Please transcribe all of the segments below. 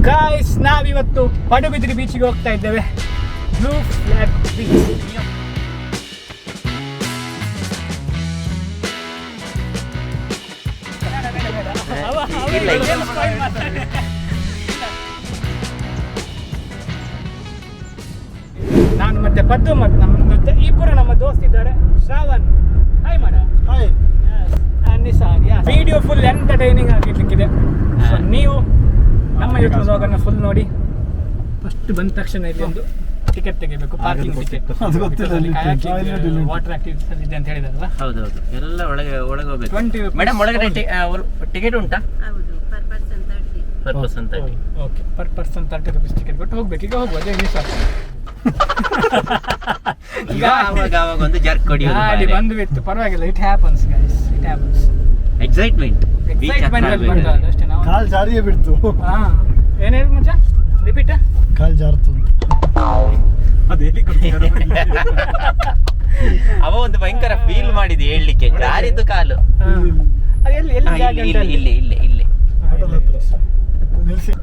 Guys ನಾವಿವತ್ತು ಪಡುಬಿದ್ರಿ ಬೀಚಿಗೆ ಹೋಗ್ತಾ ಇದ್ದೇವೆ. Blue flag beach. ನಾನು ಮತ್ತೆ ಪದ್ದು ಮತ್ತು ನಮ್ಮ ಇಬ್ಬರು ನಮ್ಮ ದೋಸ್ತ್ ಇದ್ದಾರೆ. ಶ್ರಾವಣ್, ಹಾಯ್ ಮಾಡ. ಹಾಯ್. ನಿಸಾನ್. ವಿಡಿಯೋ ಫುಲ್ ಎಂಟರ್ಟೈನಿಂಗ್ ಆಗಿರ್ಲಿಕ್ಕಿದೆ. ಸೊ ನೀವು ನಮ್ಮ ಯೂಟ್ಯೂಬ್ ವ್ಲಾಗನ್ನು ಫುಲ್ ನೋಡಿ. ಫಸ್ಟ್ ಬಂದ ತಕ್ಷಣ ಇಲ್ಲಿ ಒಂದು ಟಿಕೆಟ್ ತೆಗಿಬೇಕು, ಪಾರ್ಕಿಂಗ್ ಟಿಕೆಟ್. ವಾಟರ್ ಆಕ್ಟಿವಿಟೀಸ್ ಇದೆ ಅಂತ ಹೇಳಿದಾರಲ್ಲ. ಹೌದೌದು, ಎಲ್ಲ ಒಳಗೆ ಹೋಗ್ಬೇಕು. ಮೇಡಮ್ ಒಳಗಡೆ ಟಿಕೆಟ್ ಉಂಟಾ? Per person 30. Okay, per person 30 rupees ticket ಕೊಟ್ಟು ಹೋಗ್ಬೇಕು. ಈಗ ಹೋಗುವ, ಅದೇ ಮಿಸ್ ಆಗ್ತದೆ. ಈಗ ಆವಾಗ ಒಂದು ಜರ್ಕ್ ಹೊಡಿಯೋದು. ಗಾಡಿ ಬಂದು ಬಿತ್ತು, ಪರವಾಗಿಲ್ಲ. It happens guys, it happens. Excitement ಅಲ್ಲಿ ಬರ್ತದೆ ಅಷ್ಟೇ. ನಾವು ಕಾಲ್ ಜಾರಿಯೇ ಬಿಡ್ತು. ಹಾ, ಏನು ಹೇಳಿ ಮಚ್ಚ, ರಿಪೀಟ್. ಕಾಲ್ ಜಾರ್ತು ಅವ ಒಂದು ಭಯಂಕರ ಫೀಲ್ ಮಾಡಿದೆ ಹೇಳಲಿಕ್ಕೆ. ಜಾರಿದ್ದು ಕಾಲು. ಎಲ್ಲಿ ಎಲ್ಲಿ ಜಾಗ ಉಂಟು? ಇಲ್ಲಿ ಇಲ್ಲಿ ಇಲ್ಲಿ ನಿಲ್ಸಿ.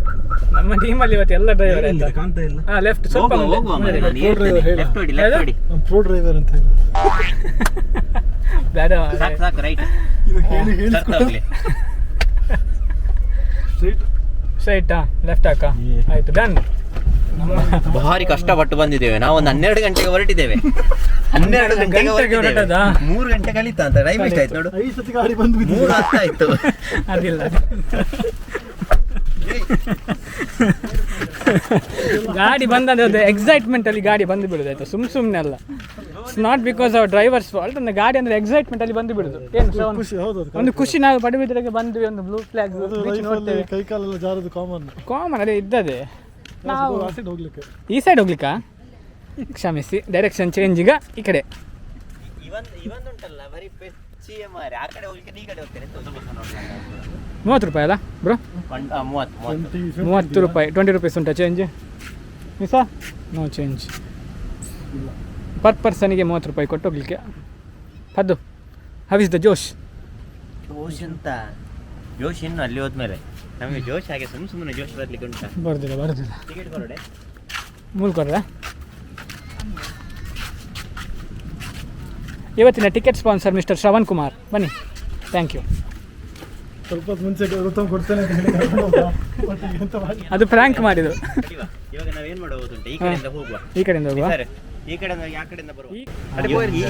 ನಮ್ಮ ಟೀಮಲ್ಲಿ ಇವತ್ತು ಎಲ್ಲ ಡ್ರೈವರ್ ಆಯ್ತಾ? ಕಾಣ್ತಾ ಇಲ್ಲ. ಹಾ, ಲೆಫ್ಟ್ ಸ್ವಲ್ಪ ಹೋಗುವ ಮಾರ್ರೆ, ನಾನು ಹೇಳ್ತೇನೆ. ಲೆಫ್ಟ್ ಹೊಡಿ, ಲೆಫ್ಟ್ ಹೊಡಿ. ನಮ್ಮ ಪ್ರೋ ಡ್ರೈವರ್ ಅಂತ ಹೇಳಿ. ಬೇಡ, ಸಾಕು ರೈಟ್. ಇದು ಹೇಳಿ ಸ್ಟ್ರೈಟ್ ಲೆಫ್ಟ್ ಹಾಕ. ಆಯ್ತು, ಡನ್. ಭಾರಿ ಕಷ್ಟಪಟ್ಟು ಬಂದಿದ್ದೇವೆ ನಾವು. ಒಂದು 12 ಗಂಟೆಗೆ ಹೊರಟಿದ್ದೇವೆ. 12 ಗಂಟೆಗೆ ಹೊರಟಿದ್ದೇವೆ. 3 ಗಂಟೆ ಕಳೀತಾ ಅಂತ ಟೈಮ್ ಎಷ್ಟು ಆಯ್ತು ನೋಡು. 5 ಸತಿ ಗಾಡಿ ಬಂದು 3:10 ಆಯ್ತು. ಅದಿಲ್ಲ, ಗಾಡಿ ಬಂದದ್ದು ಎಕ್ಸೈಟ್ಮೆಂಟ್ ಅಲ್ಲಿ ಗಾಡಿ ಬಂದು ಬಿಡುದು. ಆಯ್ತು, ಸುಮ್ಮನೆ ಅಲ್ಲ. It's not because our drivers fault. ಒಂದು ಗಾಡಿ ಅಂದ್ರೆ ಎಕ್ಸೈಟ್ಮೆಂಟ್ ಅಲ್ಲಿ ಬಂದು ಬಿಡುದು. ಏನು ಒಂದು ಖುಷಿ. ನಾವು ಪಡುಬಿದ್ರೆಗೆ ಬಂದ್ವಿ, ಒಂದು ಬ್ಲೂ ಫ್ಲಾಗ್ ನೋಡ್ತೇವೆ. ಕೈ ಕಾಲೆಲ್ಲ ಜಾರದು ಕಾಮನ್ ಅದೇ ಇದ್ದದೆ. ನಾವು ಹೋಗ್ಲಿಕ್ಕೆ ಈ ಸೈಡ್ ಹೋಗ್ಲಿಕ್ಕಾ? ಕ್ಷಮಿಸಿ, ಡೈರೆಕ್ಷನ್ ಚೇಂಜ್. ಈಗ ಈ ಕಡೆ ಉಂಟಲ್ಲ ಬರೀ ಪೆಚ್ಚಿಯ ಮಾರೆ. ಆ ಕಡೆ ಹೋಗ್ಲಿಕ್ಕೆ ಈ ಕಡೆ ಹೋಗ್ತೇನೆ. 30 ರೂಪಾಯಿ ಅಲ್ಲ ಬ್ರೋ? 30 ರೂಪಾಯಿ. 20 ರೂಪೀಸ್ ಉಂಟಾ ಚೇಂಜ್? ಮಿಸಾ ನೋ ಚೇಂಜ್. ಪರ್ ಪರ್ಸನಿಗೆ 30 ರೂಪಾಯಿ ಕೊಟ್ಟು ಹೋಗ್ಲಿಕ್ಕೆ. Paddu, how is the josh? ಜೋಶ್ ಅಂತ ಜೋಶ್ ಇನ್ನು ಅಲ್ಲಿ ಹೋದ್ಮೇಲೆ ನಮಗೆ ಜೋಶ್ ಹಾಗೆ ಸುಮ್ಮನೆ ಜೋಶ್ ಬರ್ಲಿಕ್ಕೆ ಉಂಟಾ? ಬರುದಿಲ್ಲ. ಟಿಕೆಟ್ ಕೊರಡೆ ಮೂಲ ಕೊಡ್ರ. ಇವತ್ತಿನ ticket sponsor mister Shravan Kumar. ಬನ್ನಿ, ಥ್ಯಾಂಕ್ ಯು. ಸ್ವಲ್ಪ ಮುಂಚೆ ಕೊಡ್ತೇನೆ ಅಂತ ಹೇಳಿ ಅದು ಪ್ರ್ಯಾಂಕ್ ಮಾಡಿದ್ದು. ಇವಾಗ ನಾವೇನ್ ಮಾಡಬಹುದು? ಈ ಕಡೆಯಿಂದ ಹೋಗುವ. ಈ ಕಡೆಯಿಂದ ಹೋಗುವ. ಈ ಕಡೆಯಿಂದ ಆ ಕಡೆಯಿಂದ ಬರುವ.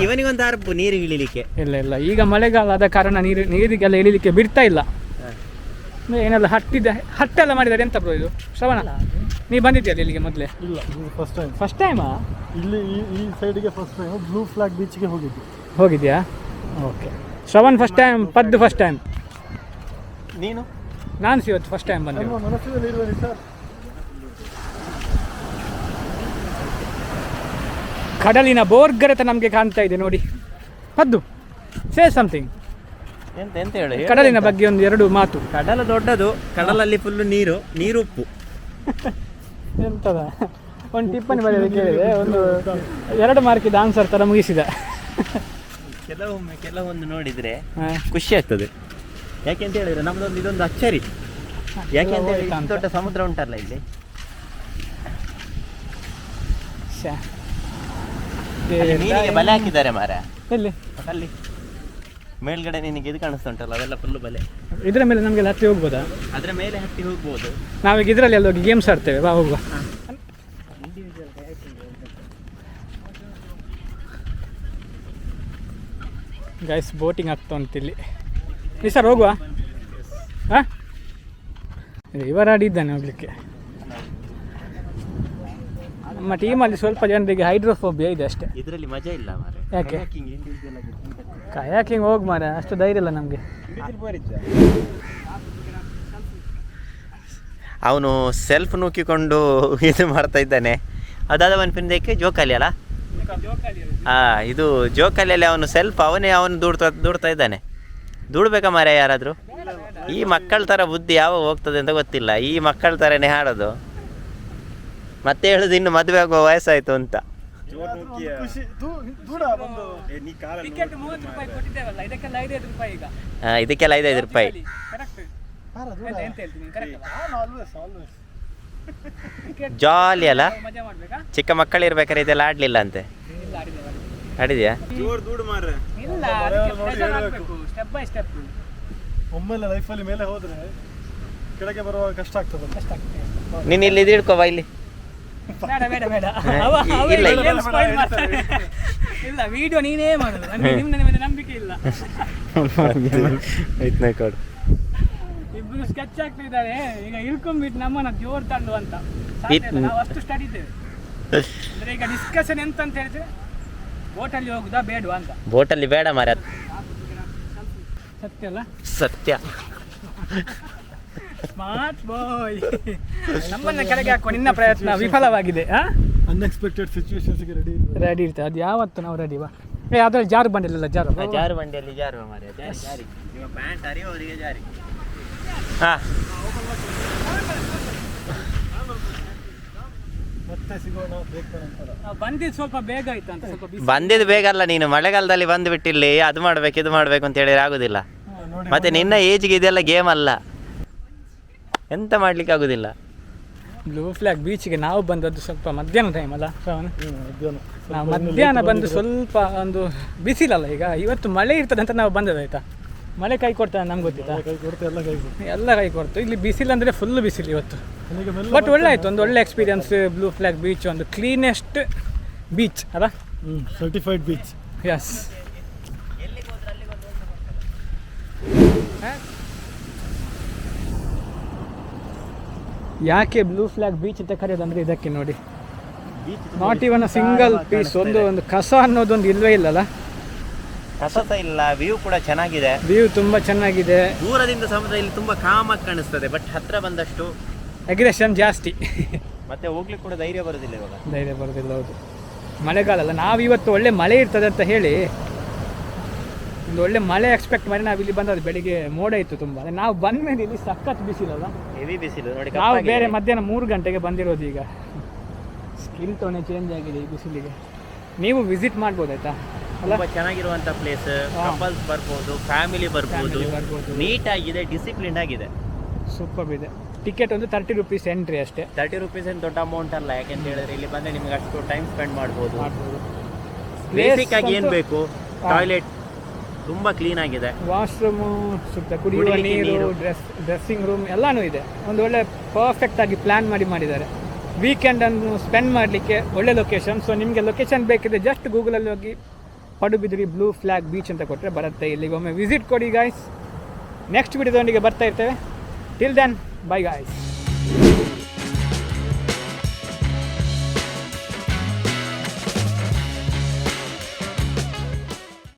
ಇವನಿಗೊಂದು ಅರ್ಪು ನೀರು ಇಳಿಲಿಕ್ಕೆ. ಇಲ್ಲ, ಈಗ ಮಳೆಗಾಲ ಆದ ಕಾರಣ ನೀರಿಗೆಲ್ಲ ಇಳಿಲಿಕ್ಕೆ ಬಿಡ್ತಾ ಇಲ್ಲ. ಏನೆಲ್ಲ ಹಟ್ಟೆಲ್ಲ ಮಾಡಿದ್ದಾರೆ. ಎಂತ ಬ್ರೋ ಇದು? ಶ್ರವಣ, ನೀ ಬಂದಿದ್ದೀಯಲ್ಲ ಇಲ್ಲಿಗೆ ಮೊದಲೇ? ಇಲ್ಲ, ಫಸ್ಟ್ ಟೈಮ್. ಫಸ್ಟ್ ಟೈಮಾ? ಇಲ್ಲಿ ಈ ಸೈಡಿಗೆ ಫಸ್ಟ್ ಟೈಮ್. ಬ್ಲೂ ಫ್ಲಾಗ್ ಬೀಚ್ಗೆ ಹೋಗಿದ್ಯಾ? Okay. Shravan first time, Paddu first time. ನೀನು? ನಾನು ಇವತ್ತು ಫಸ್ಟ್ ಟೈಮ್ ಬಂದೆ. ಮನಸ್ಸಿನಲ್ಲಿ ಇರುವನಿ ಸರ್. ಕಡಲಿನ ಬೋರ್ಗರೆತ ನಮಗೆ ಕಾಣ್ತಾ ಇದೆ ನೋಡಿ. Paddu, say something. ಎಂತ ಹೇಳಿ? ಕಡಲಿನ ಬಗ್ಗೆ ಒಂದು 2 ಮಾತು. ಕಡಲ ದೊಡ್ಡದು, ಕಡಲಲ್ಲಿ ಫುಲ್ಲು ನೀರು ಉಪ್ಪು. ಎಂತದ ಒಂದು ಟಿಪ್ಪಣಿ ಬರೆಯೋದಕ್ಕೆ ಹೇಳಿದೆ, ಒಂದು 2 ಮಾರ್ಕಿದ ಆನ್ಸರ್ ಥರ ಮುಗಿಸಿದ. ಕೆಲವೊಂದು ನೋಡಿದರೆ ಖುಷಿ ಆಗ್ತದೆ. ಯಾಕೆಂತ ಹೇಳಿದ್ರೆ ನಮ್ದೊಂದು ಇದೊಂದು ಅಚ್ಚರಿ. ಯಾಕೆಂತ ಹೇಳಿ ದೊಡ್ಡ ಸಮುದ್ರ ಉಂಟಲ್ಲ ಇಲ್ಲಿ. ಮೀನಿಗೆ ಬಲೆ ಹಾಕಿದ್ದಾರೆ ಮಾರ. ಎಲ್ಲಿ? ಅಲ್ಲಿ ಮೇಲ್ಗಡೆ ನಿನಗೆ ಇದು ಕಾಣಿಸ್ತಾ ಉಂಟಲ್ಲ, ಅದೆಲ್ಲ ಫುಲ್ಲು ಬಲೆ. ಇದರ ಮೇಲೆ ನಮಗೆಲ್ಲ ಹತ್ತಿ ಹೋಗ್ಬೋದಾ? ಅದರ ಮೇಲೆ ಹತ್ತಿ ಹೋಗ್ಬೋದು. ನಾವೀಗ ಇದರಲ್ಲಿ ಎಲ್ಲ ಹೋಗಿ ಗೇಮ್ಸ್ ಆಡ್ತೇವೆ. ಬಾ ಹೋಗುವ. ಗೈಸ್, ಬೋಟಿಂಗ್ ಆಗ್ತಾ ಉಂಟಿಲ್ಲಿ. ಈ ಸರ್ ಹೋಗುವ? ಹಾಂ, ಇವರಾಡಿದ್ದಾನೆ ಹೋಗ್ಲಿಕ್ಕೆ. ನಮ್ಮ ಟೀಮಲ್ಲಿ ಸ್ವಲ್ಪ ಜನರಿಗೆ ಹೈಡ್ರೋಫೋಬಿಯಾ ಇದೆ ಅಷ್ಟೇ. ಇದರಲ್ಲಿ ಮಜಾ ಇಲ್ಲ ಮಾರೆ. ಯಾಕೆ? ಕಯಾಕಿಂಗ್ ಹೋಗಿ ಮಾರೆ, ಅಷ್ಟು ಧೈರ್ಯ ಇಲ್ಲ ನಮಗೆ. ಅವನು ಸೆಲ್ಫ್ ನೂಕಿಕೊಂಡು ಇದು ಮಾಡ್ತಾ ಇದ್ದಾನೆ. ಅದಾದ ಒಂದು ಪಿಂದಕ್ಕೆ ಜೋಕಾಲಿ ಅಲ್ಲ? ಇದು ಜೋಕಾಲಿಯಲ್ಲಿ ಅವನು ಅವನು ದೂಡ್ತಾ ಇದ್ದಾನೆ. ದೂಡ್ಬೇಕಾ ಮಾರೆ ಯಾರಾದರೂ? ಈ ಮಕ್ಕಳ ಥರ ಬುದ್ಧಿ ಯಾವಾಗ ಹೋಗ್ತದೆ ಅಂತ ಗೊತ್ತಿಲ್ಲ. ಈ ಮಕ್ಕಳ ಥರನೇ ಹಾಡೋದು. ಮತ್ತೆ ಹೇಳೋದು ಇನ್ನು ಮದುವೆ ಆಗುವ ವಯಸ್ಸಾಯಿತು ಅಂತ. ಇದಕ್ಕೆಲ್ಲ 5 ರೂಪಾಯಿ. ಜಾಲಿ ಅಲ್ಲ. ಮಜಾ ಮಾಡ್ಬೇಕಾ? ಚಿಕ್ಕ ಮಕ್ಕಳು ಇರ್ಬೇಕಾದ್ರೆ ಇದೆಲ್ಲ ಆಡ್ಲಿಲ್ಲ ಅಂತೆ. ಇಲ್ಲ, ಆಡಿದ್ದೇವೆ. ಆಡಿದ್ಯಾ? ಇಲ್ಲ, ಅದಕ್ಕೆ pressure ಹಾಕ್ಬೇಕು, step by step. ಒಮ್ಮೆಲೆ ಲೈಫಲ್ಲಿ ಮೇಲೆ ಹೋದ್ರೆ ಕೆಳಗೆ ಬರುವಾಗ ಕಷ್ಟ ಆಗ್ತದೆ. ಕಷ್ಟ ಆಗ್ತದೆ. ನೀನು ಇಲ್ಲಿ ಇದು ಹಿಡ್ಕೋ ಇಲ್ಲಿ. ಬೇಡ ಬೇಡ ಬೇಡ. ಇಲ್ಲ, ಇಲ್ಲ. ಏನು spoil ಮಾಡ್ತಾನೆ. ಇಲ್ಲ, ವಿಡಿಯೋ ನೀನೇ ಮಾಡೋದು. ನನಗೆ ನಿಮ್ಮ ಮೇಲೆ ನಂಬಿಕೆ ಇಲ್ಲ. ಇಬ್ರು ಸ್ಕೆಚ್ ಆಗ್ತಿದ್ದಾರೆ. ಈಗ ಇಳ್ಕೊಂಡ್ಬಿಟ್ಟು ನಮ್ಮನ್ನ ಜೋರ್ ತಂಡು ಅಂತ ಸಾಧ್ಯ ಇಲ್ಲ. ನಾವು ಅಷ್ಟು ಸ್ಟಡಿ ಇದ್ದೇವೆ. ಅಂದ್ರೆ ಈಗ ಡಿಸ್ಕಷನ್ ಎಂತ ಅಂತ ಹೇಳಿದ್ರೆ ಬೋಟಲ್ಲಿ ಹೋಗುದಾ ಬೇಡವಾ ಅಂತ. ಬೋಟಲ್ಲಿ ಬೇಡ ಮಾರ. ಸತ್ಯ ಅಲ್ಲ? ಸತ್ಯ. Smart boy. ನಮ್ಮನ್ನ ಕೆಳಗೆ ಹಾಕುವ ನಿನ್ನ ಪ್ರಯತ್ನ ವಿಫಲವಾಗಿದೆ. ಅನ್ಎಕ್ಸ್ಪೆಕ್ಟೆಡ್ ಸಿಚುವೇಶನ್ಸ್ಗೆ ರೆಡಿ ಇರ್ತದೆ. ಅದು ಯಾವತ್ತು ನಾವು ರೆಡಿ ಬಾ. ಅದ್ರಲ್ಲಿ ಜಾರು ಬಂಡಿಲ್ಲ ಜಾರು. ಜಾರು ಬಂಡಿಯಲ್ಲಿ ಜಾರು ಮಾರ. ಜಾರಿ ನಿಮ್ಮ ಪ್ಯಾಂಟ್ ಹರಿಯೋರಿಗೆ ಜಾರಿ. ಹಾಂ, ಮತ್ತೆ ಸಿಗೋಣ ಬೇಕು ನಂತರ. ನಾವು ಬಂದಿದ್ದು ಸ್ವಲ್ಪ ಬೇಗ ಆಯ್ತು ಅಂತ. ಸ್ವಲ್ಪ ಬಿಸಿ. ಬಂದಿದ್ದು ಬೇಗ ಅಲ್ಲ, ನೀನು ಮಳೆಗಾಲದಲ್ಲಿ ಬಂದುಬಿಟ್ಟು ಇಲ್ಲಿ ಅದು ಮಾಡಬೇಕು ಇದು ಮಾಡಬೇಕು ಅಂತ ಹೇಳಿದ್ರೆ ಆಗೋದಿಲ್ಲ. ಮತ್ತೆ ನಿನ್ನ ಏಜ್ಗೆ ಇದೆಲ್ಲ ಗೇಮ್ ಅಲ್ಲ, ಎಂತ ಮಾಡ್ಲಿಕ್ಕೆ ಆಗೋದಿಲ್ಲ. ಬ್ಲೂ ಫ್ಲಾಗ್ ಬೀಚ್ಗೆ ನಾವು ಬಂದದ್ದು ಸ್ವಲ್ಪ ಮಧ್ಯಾಹ್ನ ಟೈಮ್ ಅಲ್ಲ ಶ್ರವಣ? ಮಧ್ಯಾಹ್ನ ನಾವು ಮಧ್ಯಾಹ್ನ ಬಂದು ಸ್ವಲ್ಪ ಒಂದು ಬಿಸಿಲಲ್ಲ. ಈಗ ಇವತ್ತು ಮಳೆ ಇರ್ತದೆ ಅಂತ ನಾವು ಬಂದದ್ದು ಆಯ್ತಾ. ಮಳೆ ಕೈ ಕೊಡ್ತಾನೆ ನಮ್ಗೆ ಗೊತ್ತಿತ್ತಾ? ಕೈ ಕೊಡ್ತು, ಎಲ್ಲ ಕೈ ಕೊಡ್ತು. ಎಲ್ಲ ಕೈ ಕೊಡ್ತು. ಇಲ್ಲಿ ಬಿಸಿಲು ಅಂದರೆ ಫುಲ್ ಬಿಸಿಲು ಇವತ್ತು. ಬಟ್ ಒಳ್ಳೆ ಆಯಿತು, ಒಂದು ಒಳ್ಳೆ ಎಕ್ಸ್ಪೀರಿಯನ್ಸ್. ಬ್ಲೂ ಫ್ಲಾಗ್ ಬೀಚ್ ಒಂದು ಕ್ಲೀನೆಸ್ಟ್ ಬೀಚ್ ಅಲ್ಲ? Certified beach. ಎಸ್. ಯಾಕೆ ಬ್ಲೂ ಫ್ಲಾಗ್ ಬೀಚ್ ಅಂತ ಕರೆಯೋದಂದ್ರೆ ಇದಕ್ಕೆ ನೋಡಿ. Not even a single piece. ಒಂದು ಕಸ ಅನ್ನೋದೊಂದು ಇಲ್ವೇ ಇಲ್ಲಲ್ಲ. ಕಸ ಇಲ್ಲ. ವ್ಯೂ ಕೂಡ ಚೆನ್ನಾಗಿದೆ. ವ್ಯೂ ತುಂಬ ಚೆನ್ನಾಗಿದೆ. ದೂರದಿಂದ ಸಮುದ್ರ ಇಲ್ಲಿ ತುಂಬ ಕಾಮಾಗಿ ಕಾಣಿಸ್ತದೆ, ಬಟ್ ಹತ್ರ ಬಂದಷ್ಟು ಅಗ್ರೆಷನ್ ಜಾಸ್ತಿ. ಮತ್ತೆ ಹೋಗ್ಲಿಕ್ಕೆ ಕೂಡ ಧೈರ್ಯ ಬರೋದಿಲ್ಲ ಇವಾಗ. ಧೈರ್ಯ ಬರೋದಿಲ್ಲ. ಹೌದು, ಮಳೆಗಾಲ ಅಲ್ಲ. ನಾವು ಇವತ್ತು ಒಳ್ಳೆ ಮಳೆ ಇರ್ತದೆ ಅಂತ ಹೇಳಿ ಒಂದು ಒಳ್ಳೆ ಮಳೆ ಎಕ್ಸ್ಪೆಕ್ಟ್ ಮಾಡಿ ನಾವು ಇಲ್ಲಿ ಬಂದದ್ದು. ಬೆಳಿಗ್ಗೆ ಮೋಡ ಇತ್ತು ತುಂಬ. ನಾವು ಬಂದ ಮೇಲೆ ಇಲ್ಲಿ ಸಖತ್ ಬಿಸಿಲಲ್ಲ, ಹೆವಿ ಬಿಸಿಲು ನೋಡಿ. ನಾವು ಬೇರೆ ಮಧ್ಯಾಹ್ನ 3 ಗಂಟೆಗೆ ಬಂದಿರೋದು. ಈಗ ಸ್ಕಿನ್ ಟೋನೇ ಚೇಂಜ್ ಆಗಿದೆ ಈ ಬಿಸಿಲಿಗೆ. ನೀವು ವಿಸಿಟ್ ಮಾಡ್ಬೋದು ಆಯ್ತಾ. ತುಂಬ ಚೆನ್ನಾಗಿರುವಂಥ ಪ್ಲೇಸ್. ಕಪಲ್ಸ್ ಬರ್ಬೋದು, ಫ್ಯಾಮಿಲಿ ಬರ್ಬೋದು. ನೀಟಾಗಿದೆ, ಡಿಸಿಪ್ಲಿನ್ ಆಗಿದೆ, ಸೂಪರ್ ಇದೆ. ಟಿಕೆಟ್ ಒಂದು 30 ರೂಪೀಸ್ ಎಂಟ್ರಿ ಅಷ್ಟೇ. 30 ರೂಪೀಸ್ ಏನು ದೊಡ್ಡ ಅಮೌಂಟ್ ಅಲ್ಲ. ಯಾಕೆಂತ ಹೇಳಿದ್ರೆ ಇಲ್ಲಿ ಬಂದರೆ ನಿಮಗೆ ಅಷ್ಟು ಟೈಮ್ ಸ್ಪೆಂಡ್ ಮಾಡ್ಬೋದು. ಬೇಸಿಕ್ ಆಗಿ ಏನು ಬೇಕು, ಟಾಯ್ಲೆಟ್ ತುಂಬ ಕ್ಲೀನ್ ಆಗಿದೆ, ವಾಶ್ರೂಮು, ಸುತ್ತ ಕುಡಿಯುವ ನೀರು, ಡ್ರೆಸ್ಸಿಂಗ್ ರೂಮ್ ಎಲ್ಲನೂ ಇದೆ. ಒಂದು ಒಳ್ಳೆ ಪರ್ಫೆಕ್ಟ್ ಆಗಿ ಪ್ಲ್ಯಾನ್ ಮಾಡಿದ್ದಾರೆ. ವೀಕೆಂಡನ್ನು ಸ್ಪೆಂಡ್ ಮಾಡಲಿಕ್ಕೆ ಒಳ್ಳೆ ಲೊಕೇಶನ್. ಸೊ ನಿಮಗೆ ಲೊಕೇಶನ್ ಬೇಕಿದೆ ಜಸ್ಟ್ ಗೂಗಲಲ್ಲಿ ಹೋಗಿ ಪಡುಬಿದ್ರಿ ಬ್ಲೂ ಫ್ಲಾಗ್ ಬೀಚ್ ಅಂತ ಕೊಟ್ಟರೆ ಬರುತ್ತೆ. ಇಲ್ಲಿಗೆ ಒಮ್ಮೆ ವಿಸಿಟ್ ಕೊಡಿ ಗಾಯ್ಸ್. ನೆಕ್ಸ್ಟ್ ವಿಡಿಯೋದೊಂದಿಗೆ ಬರ್ತಾ ಇರ್ತೇವೆ. Till then, bye guys.